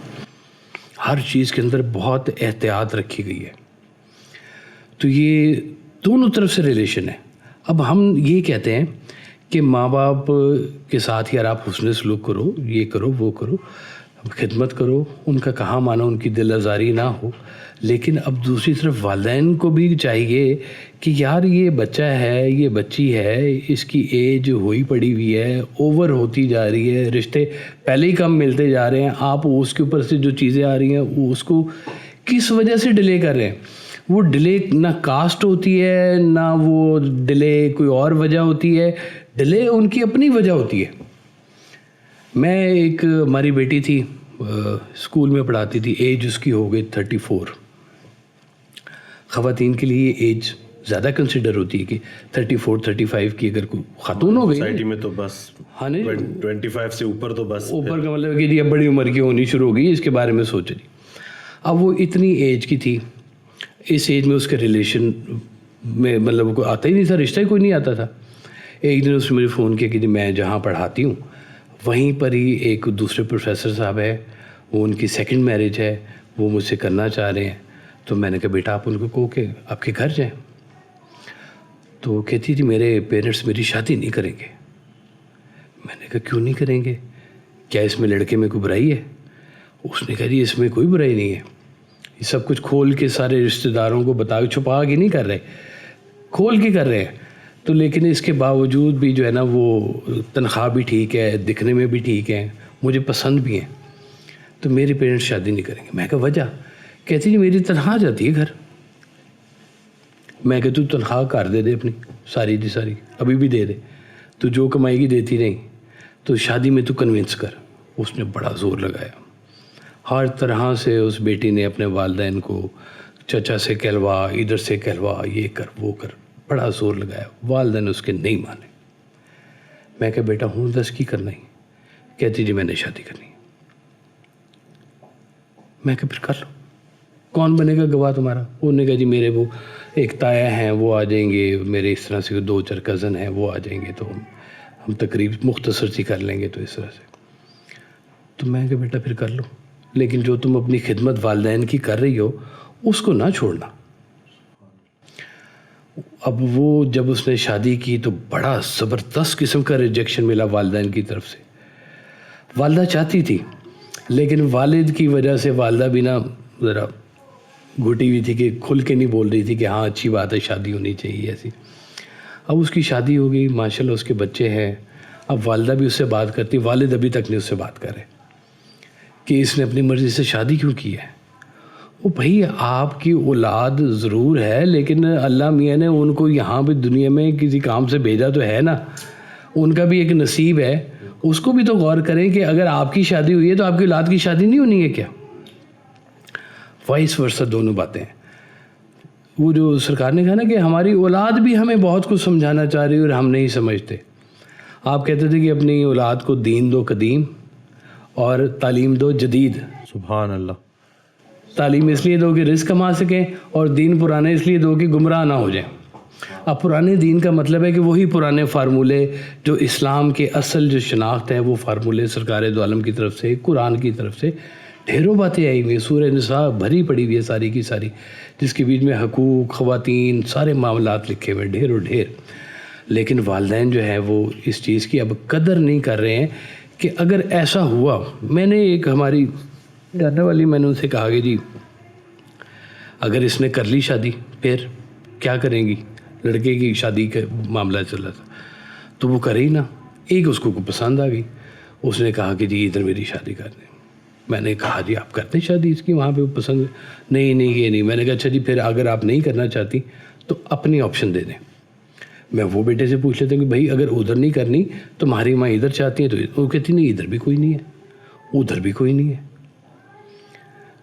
ہر چیز کے اندر بہت احتیاط رکھی گئی ہے. تو یہ دونوں طرف سے ریلیشن ہے. اب ہم یہ کہتے ہیں کہ ماں باپ کے ساتھ یار آپ حسن سلوک کرو, یہ کرو وہ کرو, خدمت کرو, ان کا کہاں مانو, ان کی دل آزاری نہ ہو. لیکن اب دوسری طرف والدین کو بھی چاہیے کہ یار یہ بچہ ہے, یہ بچی ہے, اس کی ایج ہوئی پڑی ہوئی ہے, اوور ہوتی جا رہی ہے, رشتے پہلے ہی کم ملتے جا رہے ہیں, آپ اس کے اوپر سے جو چیزیں آ رہی ہیں وہ اس کو کس وجہ سے ڈیلے کر رہے ہیں. وہ ڈیلے نہ کاسٹ ہوتی ہے, نہ وہ ڈیلے کوئی اور وجہ ہوتی ہے, ڈیلے ان کی اپنی وجہ ہوتی ہے. میں ایک ہماری بیٹی تھی, اسکول میں پڑھاتی تھی, ایج اس کی ہو گئی 34. خواتین کے لیے ایج زیادہ کنسیڈر ہوتی ہے کہ 34-35 کی اگر کوئی خاتون ہو گئی سوسائٹی میں تو بس ہاں نہیں 25 سے اوپر تو بس اوپر کا مطلب کہ جی اب بڑی عمر کی ہونی شروع ہو گئی, اس کے بارے میں سوچ رہی. اب وہ اتنی ایج کی تھی, اس ایج میں اس کے ریلیشن میں مطلب کوئی آتا ہی نہیں تھا, رشتہ ہی کوئی نہیں آتا تھا. ایک دن اس نے مجھے فون کیا کہ جی میں جہاں پڑھاتی ہوں وہیں پر ہی ایک دوسرے پروفیسر صاحب ہے, وہ ان کی سیکنڈ میرج ہے, وہ مجھ سے کرنا چاہ رہے ہیں. تو میں نے کہا بیٹا آپ ان کو کہو کہ آپ کے گھر جائیں. تو وہ کہتی تھی میرے پیرنٹس میری شادی نہیں کریں گے. میں نے کہا کیوں نہیں کریں گے, کیا اس میں لڑکے میں کوئی برائی ہے؟ اس نے کہا جی اس میں کوئی برائی نہیں ہے, یہ سب کچھ کھول کے سارے رشتہ داروں کو بتا کے چھپا کے نہیں کر رہے, کھول کے کر رہے ہیں. تو لیکن اس کے باوجود بھی جو ہے نا وہ تنخواہ بھی ٹھیک ہے, دکھنے میں بھی ٹھیک ہے, مجھے پسند بھی ہیں, تو میرے پیرنٹس شادی نہیں کریں گے. میں کہا وجہ؟ کہتی جی میری تنخواہ جاتی ہے گھر. میں کہ تو تنخواہ کر دے اپنی ساری دی ساری، ابھی بھی دے دے، تو جو کمائے گی دیتی نہیں، تو شادی میں تو کنونس کر۔ اس نے بڑا زور لگایا، ہر طرح سے اس بیٹی نے اپنے والدین کو چچا سے کہلوا، ادھر سے کہلوا، یہ کر وہ کر، بڑا زور لگایا، والدین اس کے نہیں مانے۔ میں کہ بیٹا ہوں دس کی کرنا ہی؟ کہتی جی میں نے شادی کرنی ہے۔ میں کہ پھر کر لو، کون بنے گا گواہ تمہارا؟ انہوں نے کہا جی میرے وہ ایک تایا ہیں وہ آ جائیں گے، میرے اس طرح سے 2-4 کزن ہیں وہ آ جائیں گے، تو ہم تقریب مختصر سی کر لیں گے، تو اس طرح سے۔ تو میں کہ بیٹا پھر کر لو، لیکن جو تم اپنی خدمت والدین کی کر رہی ہو اس کو نہ چھوڑنا۔ اب وہ جب اس نے شادی کی تو بڑا زبردست قسم کا ریجیکشن ملا والدین کی طرف سے۔ والدہ چاہتی تھی لیکن والد کی وجہ سے والدہ بھی نا ذرا گھٹی ہوئی تھی کہ کھل کے نہیں بول رہی تھی کہ ہاں اچھی بات ہے شادی ہونی چاہیے ایسی۔ اب اس کی شادی ہو گئی، ماشاءاللہ اس کے بچے ہیں، اب والدہ بھی اس سے بات کرتی، والد ابھی تک نہیں اس سے بات کرے کہ اس نے اپنی مرضی سے شادی کیوں کی ہے۔ وہ بھائی آپ کی اولاد ضرور ہے لیکن اللہ میاں نے ان کو یہاں پہ دنیا میں کسی کام سے بھیجا تو ہے نا، ان کا بھی ایک نصیب ہے، اس کو بھی تو غور کریں کہ اگر آپ کی شادی ہوئی ہے تو آپ کی اولاد کی شادی نہیں ہونی ہے کیا؟ وائس ورثہ دونوں باتیں ہیں۔ وہ جو سرکار نے کہا نا کہ ہماری اولاد بھی ہمیں بہت کچھ سمجھانا چاہ رہی ہے اور ہم نہیں سمجھتے۔ آپ کہتے تھے کہ اپنی اولاد کو دین دو قدیم اور تعلیم دو جدید۔ سبحان اللہ۔ تعلیم اس لیے دو کہ رزق کما سکیں، اور دین پرانے اس لیے دو کہ گمراہ نہ ہو جائیں۔ اب پرانے دین کا مطلب ہے کہ وہی پرانے فارمولے جو اسلام کے اصل جو شناخت ہے وہ فارمولے سرکار دو عالم کی طرف سے، قرآن کی طرف سے ڈھیروں باتیں آئی ہوئی ہیں، سورہ نساء بھری پڑی ہوئی ہے ساری کی ساری، جس کے بیچ میں حقوق، خواتین، سارے معاملات لکھے ہوئے ڈھیر و ڈھیر۔ لیکن والدین جو ہیں وہ اس چیز کی اب قدر نہیں کر رہے ہیں کہ اگر ایسا ہوا، میں نے ایک ہماری جاننے والی میں نے ان سے کہا کہ جی اگر اس نے کر لی شادی پھر کیا کریں گی؟ لڑکے کی شادی کا معاملہ چل رہا تھا تو وہ کرے ہی نا۔ ایک اس کو پسند آ گئی، اس نے کہا کہ جی ادھر میری شادی کر دیں۔ میں نے کہا جی آپ کرتے شادی اس کی وہاں پہ پسند؟ نہیں یہ نہیں۔ میں نے کہا اچھا جی پھر اگر آپ نہیں کرنا چاہتی تو اپنی آپشن دے دیں۔ میں وہ بیٹے سے پوچھ لیتا ہوں کہ بھائی اگر ادھر نہیں کرنی تمہاری ماں ادھر چاہتی ہیں، تو وہ کہتی نہیں ادھر بھی کوئی نہیں ہے ادھر بھی کوئی نہیں ہے۔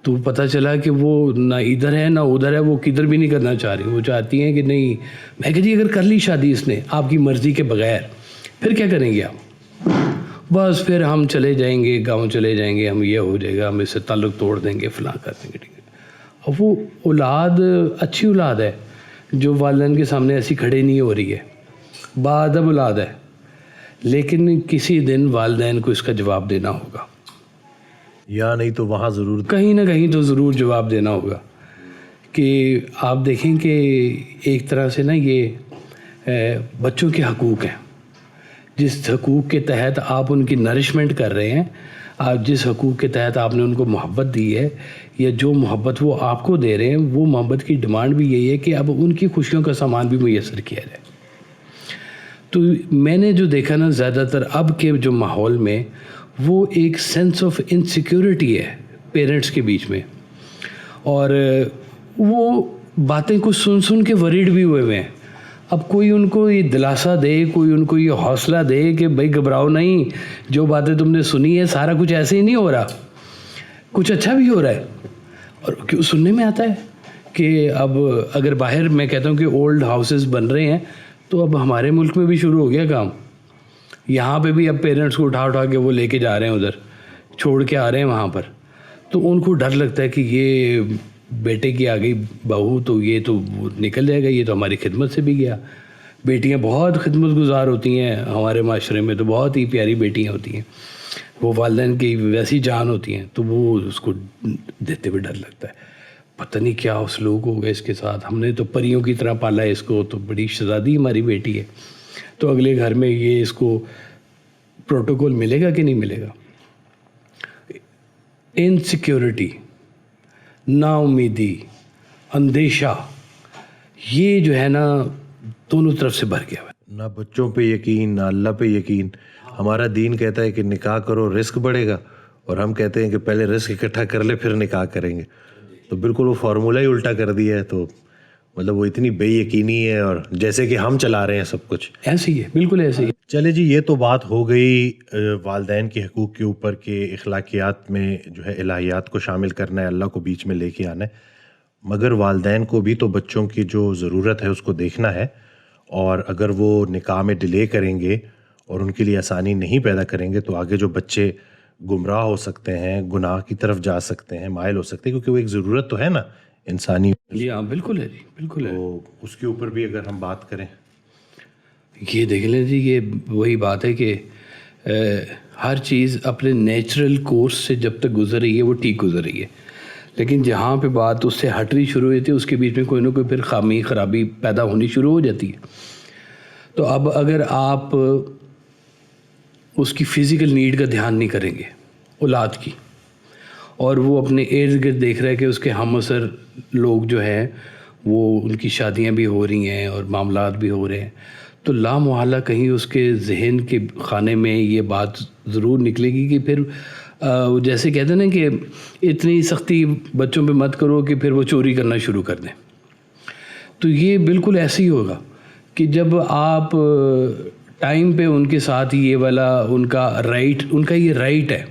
تو پتہ چلا کہ وہ نہ ادھر ہے نہ ادھر ہے، وہ کدھر بھی نہیں کرنا چاہ رہی، وہ چاہتی ہیں کہ نہیں۔ میں کہ جی اگر کر لی شادی اس نے آپ کی مرضی کے بغیر پھر کیا کریں گے آپ؟ بس پھر ہم چلے جائیں گے، گاؤں چلے جائیں گے، ہم یہ ہو جائے گا، ہم اس سے تعلق توڑ دیں گے، فلاں کر دیں گے، ٹھیک ہے۔ اب وہ اولاد اچھی اولاد ہے جو والدین کے سامنے ایسی کھڑے نہیں ہو رہی ہے، باادب اولاد ہے، لیکن کسی دن والدین کو اس کا جواب دینا ہوگا، یا نہیں تو وہاں ضرور کہیں نہ کہیں تو ضرور جواب دینا ہوگا۔ کہ آپ دیکھیں کہ ایک طرح سے نا یہ بچوں کے حقوق ہیں، جس حقوق کے تحت آپ ان کی نرشمنٹ کر رہے ہیں، آپ جس حقوق کے تحت آپ نے ان کو محبت دی ہے، یا جو محبت وہ آپ کو دے رہے ہیں، وہ محبت کی ڈیمانڈ بھی یہی ہے کہ اب ان کی خوشیوں کا سامان بھی میسر کیا جائے۔ تو میں نے جو دیکھا نا زیادہ تر اب کے جو ماحول میں، وہ ایک سینس آف انسیکیورٹی ہے پیرنٹس کے بیچ میں، اور وہ باتیں کچھ سن کے وریڈ بھی ہوئے ہیں۔ اب کوئی ان کو یہ دلاسا دے، کوئی ان کو یہ حوصلہ دے کہ بھائی گھبراؤ نہیں، جو باتیں تم نے سنی ہے سارا کچھ ایسے ہی نہیں ہو رہا، کچھ اچھا بھی ہو رہا ہے۔ اور کیوں سننے میں آتا ہے کہ اب اگر باہر میں کہتا ہوں کہ اولڈ ہاؤسز بن رہے ہیں، تو اب ہمارے ملک میں بھی شروع ہو گیا کام، یہاں پہ بھی اب پیرنٹس کو اٹھا کے وہ لے کے جا رہے ہیں ادھر، چھوڑ کے آ رہے ہیں وہاں پر، تو ان کو ڈر لگتا ہے کہ یہ بیٹے کی آ گئی بہو تو یہ تو نکل جائے گا، یہ تو ہماری خدمت سے بھی گیا۔ بیٹیاں بہت خدمت گزار ہوتی ہیں ہمارے معاشرے میں، تو بہت ہی پیاری بیٹیاں ہوتی ہیں، وہ والدین کی ویسی جان ہوتی ہیں، تو وہ اس کو دیتے ہوئے ڈر لگتا ہے، پتہ نہیں کیا سلوک ہوگا اس کے ساتھ، ہم نے تو پریوں کی طرح پالا ہے اس کو، تو بڑی شہزادی ہماری بیٹی ہے، تو اگلے گھر میں یہ اس کو پروٹوکول ملے گا کہ نہیں ملے گا۔ انسیکیورٹی، نا امیدی، اندیشہ، یہ جو ہے نا دونوں طرف سے بھر گیا ہے۔ نہ بچوں پہ یقین، نہ اللہ پہ یقین۔ ہمارا دین کہتا ہے کہ نکاح کرو رزق بڑھے گا، اور ہم کہتے ہیں کہ پہلے رزق اکٹھا کر لے پھر نکاح کریں گے، تو بالکل وہ فارمولہ ہی الٹا کر دیا ہے۔ تو مطلب وہ اتنی بے یقینی ہے اور جیسے کہ ہم چلا رہے ہیں سب کچھ. ایسے ہی ہے، بالکل ایسے ہی ہے. چلے جی، یہ تو بات ہو گئی والدین کے حقوق کے اوپر کہ اخلاقیات میں جو ہے الہیات کو شامل کرنا ہے، اللہ کو بیچ میں لے کے آنا ہے. مگر والدین کو بھی تو بچوں کی جو ضرورت ہے اس کو دیکھنا ہے، اور اگر وہ نکاح میں ڈیلے کریں گے اور ان کے لیے آسانی نہیں پیدا کریں گے تو آگے جو بچے گمراہ ہو سکتے ہیں، گناہ کی طرف جا سکتے ہیں، مائل ہو سکتے ہیں، کیونکہ وہ ایک ضرورت تو ہے نا انسانی. جی ہاں، بالکل ہے جی، بالکل ہے. تو اس کے اوپر بھی اگر ہم بات کریں. یہ دیکھ لیں جی، یہ وہی بات ہے کہ ہر چیز اپنے نیچرل کورس سے جب تک گزر رہی ہے وہ ٹھیک گزر رہی ہے، لیکن جہاں پہ بات اس سے ہٹنی شروع ہوئی تھی اس کے بیچ میں کوئی نہ کوئی پھر خامی خرابی پیدا ہونی شروع ہو جاتی ہے. تو اب اگر آپ اس کی فزیکل نیڈ کا دھیان نہیں کریں گے اولاد کی، اور وہ اپنے ارد گرد دیکھ رہا ہے کہ اس کے ہم عصر لوگ جو ہیں وہ ان کی شادیاں بھی ہو رہی ہیں اور معاملات بھی ہو رہے ہیں، تو لا محالہ کہیں اس کے ذہن کے خانے میں یہ بات ضرور نکلے گی کہ پھر جیسے کہتے ہیں نا کہ اتنی سختی بچوں پہ مت کرو کہ پھر وہ چوری کرنا شروع کر دیں. تو یہ بالکل ایسے ہی ہوگا کہ جب آپ ٹائم پہ ان کے ساتھ یہ والا ان کا یہ رائٹ ہے،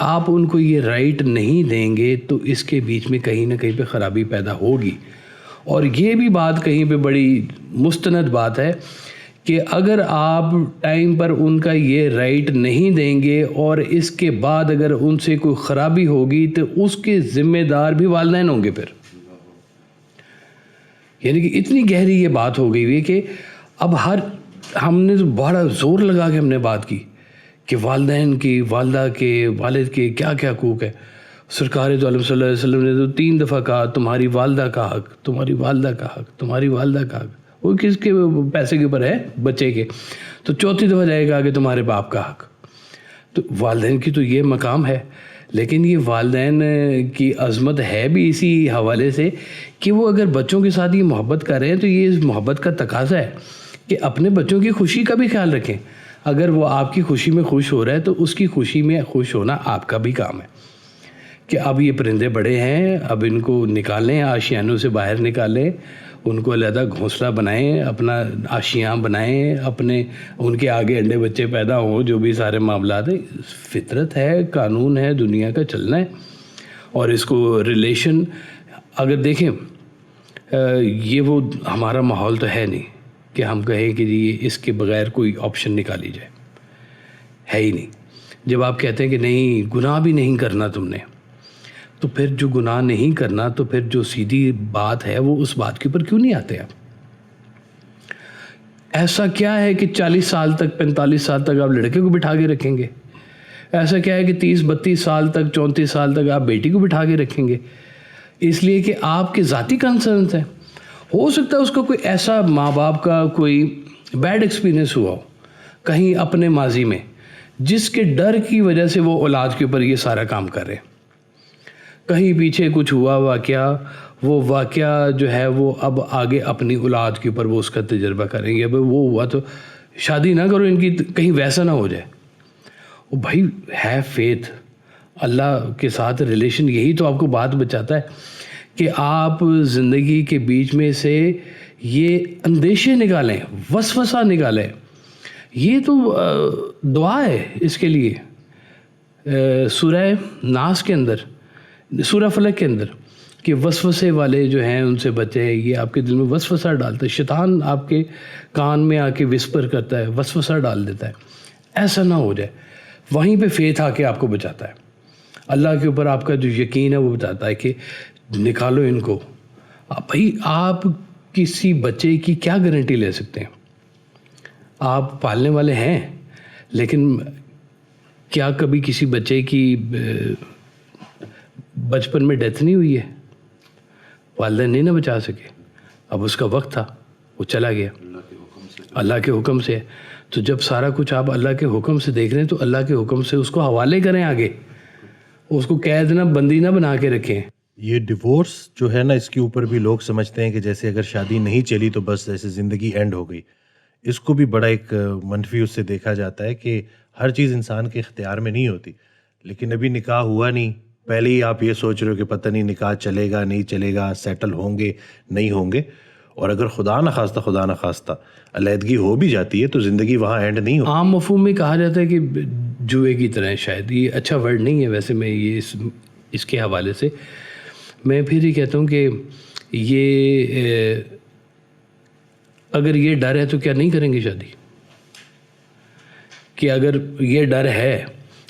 آپ ان کو یہ رائٹ نہیں دیں گے تو اس کے بیچ میں کہیں نہ کہیں پہ خرابی پیدا ہوگی. اور یہ بھی بات کہیں پہ بڑی مستند بات ہے کہ اگر آپ ٹائم پر ان کا یہ رائٹ نہیں دیں گے اور اس کے بعد اگر ان سے کوئی خرابی ہوگی تو اس کے ذمہ دار بھی والدین ہوں گے. پھر یعنی کہ اتنی گہری یہ بات ہو گئی ہوئی کہ اب ہم نے بڑا زور لگا کے ہم نے بات کی کہ والدین کی، والدہ کے، والد کے کیا کیا حقوق ہے. سرکار دو عالم صلی اللہ علیہ وسلم نے تو 3 دفعہ کہا تمہاری والدہ کا حق، تمہاری والدہ کا حق، تمہاری والدہ کا حق. وہ کس کے پیسے کے اوپر ہے؟ بچے کے. تو 4تھی دفعہ جائے گا کہ تمہارے باپ کا حق. تو والدین کی تو یہ مقام ہے، لیکن یہ والدین کی عظمت ہے بھی اسی حوالے سے کہ وہ اگر بچوں کے ساتھ یہ محبت کر رہے ہیں تو یہ اس محبت کا تقاضا ہے کہ اپنے بچوں کی خوشی کا بھی خیال رکھیں. اگر وہ آپ کی خوشی میں خوش ہو رہا ہے تو اس کی خوشی میں خوش ہونا آپ کا بھی کام ہے کہ اب یہ پرندے بڑے ہیں، اب ان کو نکالیں، آشیانوں سے باہر نکالیں، ان کو علیحدہ گھونسلہ بنائیں، اپنا آشیاں بنائیں، اپنے ان کے آگے انڈے بچے پیدا ہوں، جو بھی سارے معاملات ہیں. فطرت ہے، قانون ہے دنیا کا چلنا ہے. اور اس کو ریلیشن اگر دیکھیں یہ وہ ہمارا ماحول تو ہے نہیں کہ ہم کہیں کہ جی اس کے بغیر کوئی آپشن نکالی جائے، ہے ہی نہیں. جب آپ کہتے ہیں کہ نہیں گناہ بھی نہیں کرنا تم نے، تو پھر جو گناہ نہیں کرنا تو پھر جو سیدھی بات ہے وہ اس بات کے اوپر کیوں نہیں آتے آپ؟ ایسا کیا ہے کہ 40 سال تک 45 سال تک آپ لڑکے کو بٹھا کے رکھیں گے؟ ایسا کیا ہے کہ 30-32 سال تک 34 سال تک آپ بیٹی کو بٹھا کے رکھیں گے؟ اس لیے کہ آپ کے ذاتی کنسرنس ہیں. ہو سکتا ہے اس کا کوئی ایسا ماں باپ کا کوئی بیڈ ایکسپیرینس ہوا ہو کہیں اپنے ماضی میں جس کے ڈر کی وجہ سے وہ اولاد کے اوپر یہ سارا کام کر رہے ہیں. کہیں پیچھے کچھ ہوا واقعہ، وہ واقعہ جو ہے وہ اب آگے اپنی اولاد کے اوپر وہ اس کا تجربہ کریں گے. اب وہ ہوا تو شادی نہ کرو ان کی، کہیں ویسا نہ ہو جائے. وہ بھائی ہے فیتھ، اللہ کے ساتھ ریلیشن، یہی تو آپ کو بات بچاتا ہے کہ آپ زندگی کے بیچ میں سے یہ اندیشے نکالیں، وسوسہ نکالیں. یہ تو دعا ہے اس کے لیے. سورہ ناس کے اندر، سورہ فلق کے اندر کہ وسوسے والے جو ہیں ان سے بچیں. یہ آپ کے دل میں وسوسہ ڈالتا ہے، شیطان آپ کے کان میں آ کے وسپر کرتا ہے، وسوسہ ڈال دیتا ہے. ایسا نہ ہو جائے. وہیں پہ فیتھ آ کے آپ کو بچاتا ہے. اللہ کے اوپر آپ کا جو یقین ہے وہ بتاتا ہے کہ نکالو ان کو. بھائی آپ کسی بچے کی کیا گارنٹی لے سکتے ہیں؟ آپ پالنے والے ہیں، لیکن کیا کبھی کسی بچے کی بچپن میں ڈیتھ نہیں ہوئی ہے؟ والدین نہیں نہ بچا سکے. اب اس کا وقت تھا، وہ چلا گیا اللہ کے حکم سے. تو جب سارا کچھ آپ اللہ کے حکم سے دیکھ رہے ہیں تو اللہ کے حکم سے اس کو حوالے کریں آگے، اس کو قید نہ بندی نہ بنا کے رکھیں. یہ ڈیورس جو ہے نا، اس کے اوپر بھی لوگ سمجھتے ہیں کہ جیسے اگر شادی نہیں چلی تو بس جیسے زندگی اینڈ ہو گئی. اس کو بھی بڑا ایک منفی اس سے دیکھا جاتا ہے کہ ہر چیز انسان کے اختیار میں نہیں ہوتی. لیکن ابھی نکاح ہوا نہیں پہلے ہی آپ یہ سوچ رہے ہو کہ پتہ نہیں نکاح چلے گا نہیں چلے گا, سیٹل ہوں گے نہیں ہوں گے, اور اگر خدا نخواستہ علیحدگی ہو بھی جاتی ہے تو زندگی وہاں اینڈ نہیں ہو. عام مفہوم میں کہا جاتا ہے کہ جوئے کی طرح, شاید یہ اچھا ورڈ نہیں ہے ویسے, میں یہ اس کے حوالے سے میں پھر یہ کہتا ہوں کہ یہ اگر یہ ڈر ہے تو کیا نہیں کریں گے شادی؟ کہ اگر یہ ڈر ہے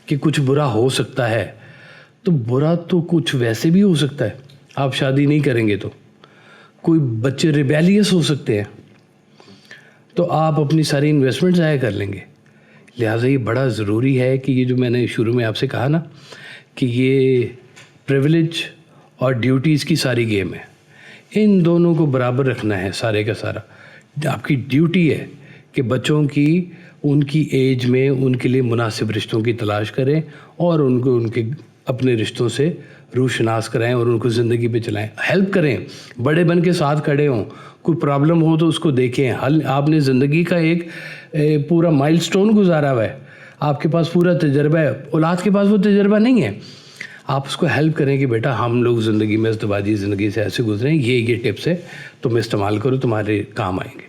کہ کچھ برا ہو سکتا ہے تو برا تو کچھ ویسے بھی ہو سکتا ہے. آپ شادی نہیں کریں گے تو کوئی بچے ریبیلیس ہو سکتے ہیں, تو آپ اپنی ساری انویسٹمنٹ ضائع کر لیں گے. لہٰذا یہ بڑا ضروری ہے کہ یہ جو میں نے شروع میں آپ سے کہا نا کہ یہ پریولیج اور ڈیوٹیز کی ساری گیم ہے, ان دونوں کو برابر رکھنا ہے. سارے کا سارا آپ کی ڈیوٹی ہے کہ بچوں کی ان کی ایج میں ان کے لیے مناسب رشتوں کی تلاش کریں اور ان کو ان کے اپنے رشتوں سے روشناس کرائیں اور ان کو زندگی پہ چلائیں, ہیلپ کریں, بڑے بن کے ساتھ کھڑے ہوں. کوئی پرابلم ہو تو اس کو دیکھیں حل. آپ نے زندگی کا ایک پورا مائل سٹون گزارا ہوا ہے, آپ کے پاس پورا تجربہ ہے, اولاد کے پاس وہ تجربہ نہیں ہے. آپ اس کو ہیلپ کریں کہ بیٹا ہم لوگ زندگی میں ازدواجی زندگی سے ایسے گزریں, یہ ٹپس ہے تم استعمال کرو, تمہارے کام آئیں گے.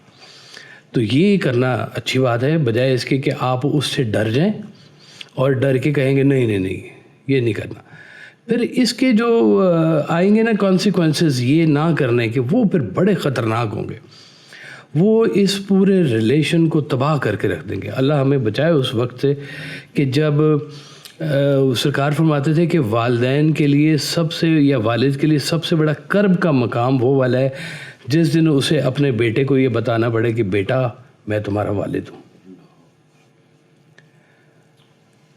تو یہ کرنا اچھی بات ہے, بجائے اس کے کہ آپ اس سے ڈر جائیں اور ڈر کے کہیں گے نہیں یہ نہیں کرنا. پھر اس کے جو آئیں گے نا کانسیکوینسز یہ نہ کرنے کے, وہ پھر بڑے خطرناک ہوں گے, وہ اس پورے ریلیشن کو تباہ کر کے رکھ دیں گے. اللہ ہمیں بچائے اس وقت سے کہ جب سرکار فرماتے تھے کہ والدین کے لیے سب سے یا والد کے لیے سب سے بڑا کرب کا مقام وہ والا ہے جس دن اسے اپنے بیٹے کو یہ بتانا پڑے کہ بیٹا میں تمہارا والد ہوں.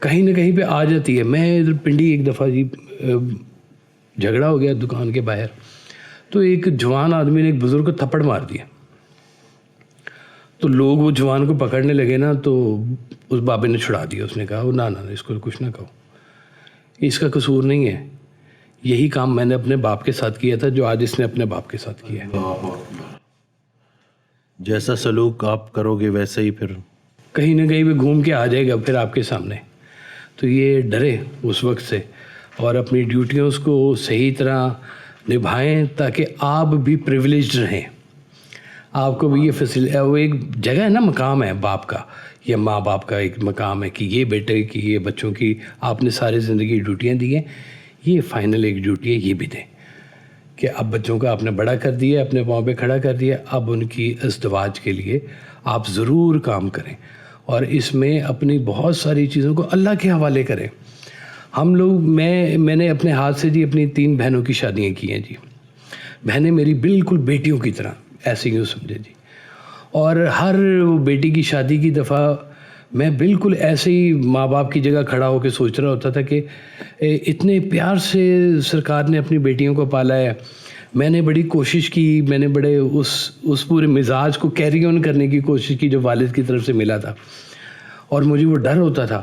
کہیں نہ کہیں پہ آ جاتی ہے. میں ادھر پنڈی ایک دفعہ جی جھگڑا ہو گیا دکان کے باہر, تو ایک جوان آدمی نے ایک بزرگ کو تھپڑ مار دیا. تو لوگ وہ جوان کو پکڑنے لگے نا, تو اس بابے نے چھڑا دیا. اس نے کہا نہ اس کو کچھ نہ کہو, اس کا قصور نہیں ہے. یہی کام میں نے اپنے باپ کے ساتھ کیا تھا جو آج اس نے اپنے باپ کے ساتھ کیا ہے. جیسا سلوک آپ کرو گے ویسے ہی پھر کہیں نہ کہیں پہ گھوم کے آ جائے گا پھر آپ کے سامنے. تو یہ ڈرے اس وقت سے اور اپنی ڈیوٹیوں کو صحیح طرح نبھائیں تاکہ آپ بھی پریولیجڈ رہیں. آپ کو بھی یہ وہ ایک جگہ ہے نا, مقام ہے باپ کا یا ماں باپ کا ایک مقام ہے کہ یہ بیٹے کی یہ بچوں کی آپ نے ساری زندگی ڈیوٹیاں دی ہیں, یہ فائنل ایک ڈیوٹی ہے یہ بھی دیں کہ اب بچوں کا آپ نے بڑا کر دیا, اپنے پاؤں پہ کھڑا کر دیا, اب ان کی ازدواج کے لیے آپ ضرور کام کریں اور اس میں اپنی بہت ساری چیزوں کو اللہ کے حوالے کریں. ہم لوگ میں نے اپنے ہاتھ سے جی اپنی 3 بہنوں کی شادیاں کی ہیں جی. بہنیں میری بالکل بیٹیوں کی طرح, ایسے یوں سمجھے جی. اور ہر بیٹی کی شادی کی دفعہ میں بالکل ایسے ہی ماں باپ کی جگہ کھڑا ہو کے سوچ رہا ہوتا تھا کہ اتنے پیار سے سرکار نے اپنی بیٹیوں کو پالا ہے. میں نے بڑی کوشش کی, میں نے بڑے اس پورے مزاج کو کیری آن کرنے کی کوشش کی جو والد کی طرف سے ملا تھا, اور مجھے وہ ڈر ہوتا تھا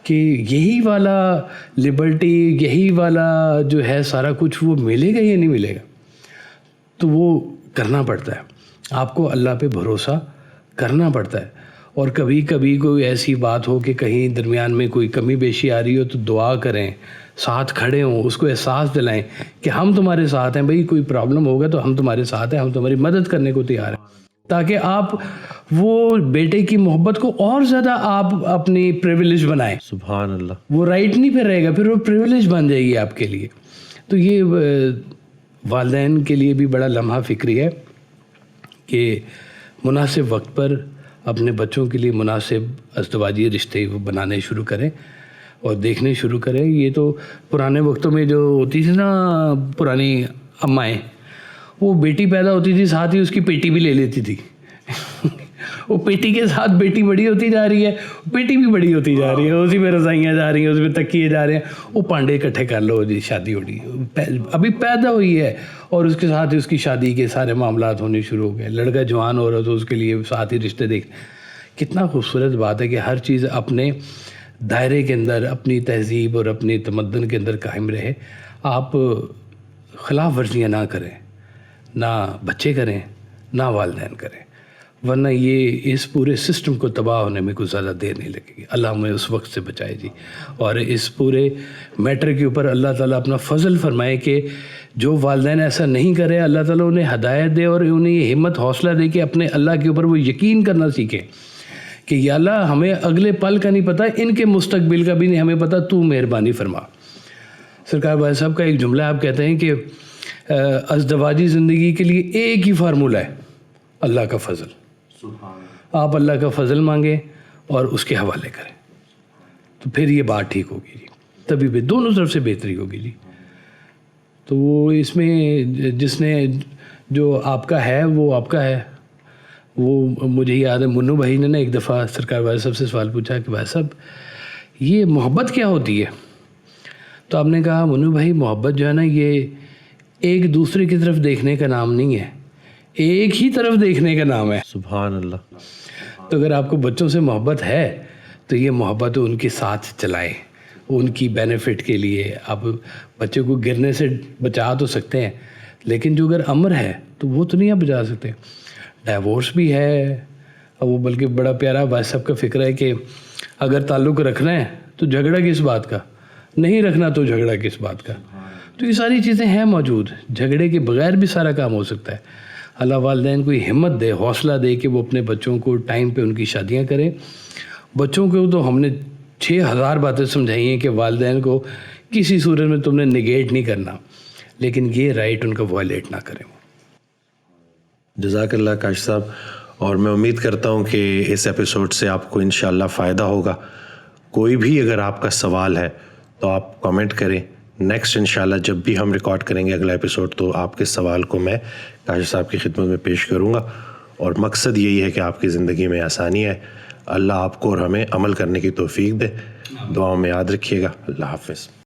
کہ یہی والا لبرٹی, یہی والا جو ہے سارا کچھ وہ ملے گا یا نہیں ملے گا. تو وہ کرنا پڑتا ہے, آپ کو اللہ پہ بھروسہ کرنا پڑتا ہے. اور کبھی کبھی کوئی ایسی بات ہو کہ کہیں درمیان میں کوئی کمی بیشی آ رہی ہو تو دعا کریں, ساتھ کھڑے ہوں, اس کو احساس دلائیں کہ ہم تمہارے ساتھ ہیں بھائی, کوئی پرابلم ہوگا تو ہم تمہارے ساتھ ہیں, ہم تمہاری مدد کرنے کو تیار ہیں, تاکہ آپ وہ بیٹے کی محبت کو اور زیادہ آپ اپنی پریویلیج بنائیں. سبحان اللہ. وہ رائٹ نہیں پہ رہے گا, پھر وہ پریویلیج بن جائے گی آپ کے لیے. تو یہ والدین کے لیے بھی بڑا لمحہ فکری ہے کہ مناسب وقت پر اپنے بچوں کے لیے مناسب ازدواجی رشتے بنانے شروع کریں اور دیکھنے شروع کریں. یہ تو پرانے وقتوں میں جو ہوتی تھی نا پرانی امائیں, وہ بیٹی پیدا ہوتی تھی ساتھ ہی اس کی پیٹی بھی لے لیتی تھی. وہ پیٹی کے ساتھ بیٹی بڑی ہوتی جا رہی ہے, بیٹی بھی بڑی ہوتی جا رہی ہے, اسی میں رضائیاں جا رہی ہیں, اس میں تکیے جا رہے ہیں, وہ پانڈے اکٹھے کر لو جی شادی ہو رہی ابھی پیدا ہوئی ہے, اور اس کے ساتھ ہی اس کی شادی کے سارے معاملات ہونے شروع ہو گئے. لڑکا جوان ہو رہا تو اس کے لیے ساتھ ہی رشتے دیکھ. کتنا خوبصورت بات ہے کہ ہر چیز اپنے دائرے کے اندر, اپنی تہذیب اور اپنی تمدن کے اندر قائم رہے. آپ خلاف ورزیاں نہ کریں, نہ بچے کریں, نہ والدین کریں. ورنہ یہ اس پورے سسٹم کو تباہ ہونے میں کچھ زیادہ دیر نہیں لگے گی. اللہ ہمیں اس وقت سے بچائے جی. اور اس پورے میٹر کے اوپر اللہ تعالیٰ اپنا فضل فرمائے کہ جو والدین ایسا نہیں کرے, اللہ تعالیٰ انہیں ہدایت دے اور انہیں یہ ہمت حوصلہ دے کہ اپنے اللہ کے اوپر وہ یقین کرنا سیکھیں کہ یا اللہ ہمیں اگلے پل کا نہیں پتہ, ان کے مستقبل کا بھی نہیں ہمیں پتہ, تو مہربانی فرما. سرکار بھائی صاحب کا ایک جملہ آپ کہتے ہیں کہ ازدواجی زندگی کے لیے ایک ہی فارمولہ ہے, اللہ کا فضل. آپ اللہ کا فضل مانگیں اور اس کے حوالے کریں تو پھر یہ بات ٹھیک ہوگی جی, تبھی بھی دونوں طرف سے بہتری ہوگی جی. تو وہ اس میں جس نے جو آپ کا ہے وہ آپ کا ہے. وہ مجھے یاد ہے منو بھائی نے نا ایک دفعہ سرکار بھائی صاحب سے سوال پوچھا کہ بھائی صاحب یہ محبت کیا ہوتی ہے؟ تو آپ نے کہا منو بھائی محبت جو ہے نا یہ ایک دوسرے کی طرف دیکھنے کا نام نہیں ہے, ایک ہی طرف دیکھنے کا نام ہے. سبحان اللہ. تو اگر آپ کو بچوں سے محبت ہے تو یہ محبت ان کے ساتھ چلائیں, ان کی بینیفٹ کے لیے. آپ بچے کو گرنے سے بچا تو سکتے ہیں, لیکن جو اگر امر ہے تو وہ تو نہیں آپ بچا سکتے. ڈائیورس بھی ہے, اور وہ بلکہ بڑا پیارا بھائی صاحب کا فکر ہے کہ اگر تعلق رکھنا ہے تو جھگڑا کس بات کا, نہیں رکھنا تو جھگڑا کس بات کا. تو یہ ساری چیزیں ہیں موجود, جھگڑے کے بغیر بھی سارا کام ہو سکتا ہے. اللہ والدین کو ہمت دے, حوصلہ دے کہ وہ اپنے بچوں کو ٹائم پہ ان کی شادیاں کریں. بچوں کو تو ہم نے 6000 باتیں سمجھائی ہیں کہ والدین کو کسی صورت میں تم نے نگیٹ نہیں کرنا, لیکن یہ رائٹ ان کا وائلیٹ نہ کریں. جزاک اللہ کاشف صاحب. اور میں امید کرتا ہوں کہ اس ایپیسوڈ سے آپ کو انشاءاللہ فائدہ ہوگا. کوئی بھی اگر آپ کا سوال ہے تو آپ کامنٹ کریں. نیکسٹ انشاءاللہ جب بھی ہم ریکارڈ کریں گے اگلا ایپیسوڈ تو آپ کے سوال کو میں کاشف صاحب کی خدمت میں پیش کروں گا. اور مقصد یہی ہے کہ آپ کی زندگی میں آسانی ہے. اللہ آپ کو اور ہمیں عمل کرنے کی توفیق دے. دعاؤں میں یاد رکھیے گا. اللہ حافظ.